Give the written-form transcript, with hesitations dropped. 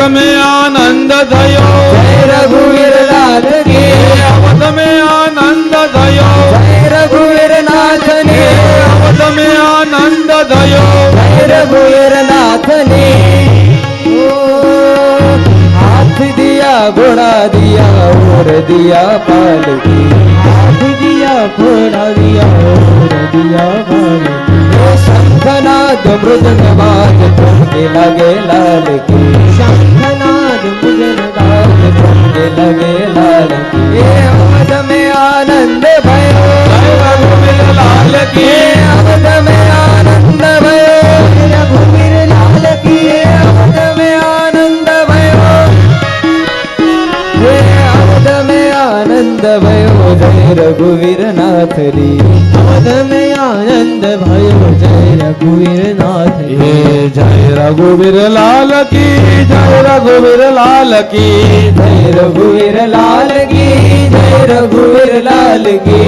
में आनंद थयो जय रघुवीर लाल की अवध में आनंद थयो जय रघुवीर नाथ ने अवध में आनंद थयो जय रघुवीर नाथ ने हाथ दिया घोड़ा दिया और दिया पालकी हाथ दिया घोड़ा दिया और दिया पालकी शंखनाद मृदंगवाद तुमके लगे लाल की शंखनाद मृदंगवाद तुमके लगे लाल की ये अवध में आनंद भयो जय रघुवीर लाल की अवध में आनंद भयो रघुवीर लाल की अवध में आनंद भयो अवध में आनंद भयो जय रघुवीर नाथ री अवध में आनंद भयो जय रघुवीर नाथ री जय रघुवीर लाल की जय रघुवीर लाल की जय रघुवीर लाल की जय रघुवीर लाल की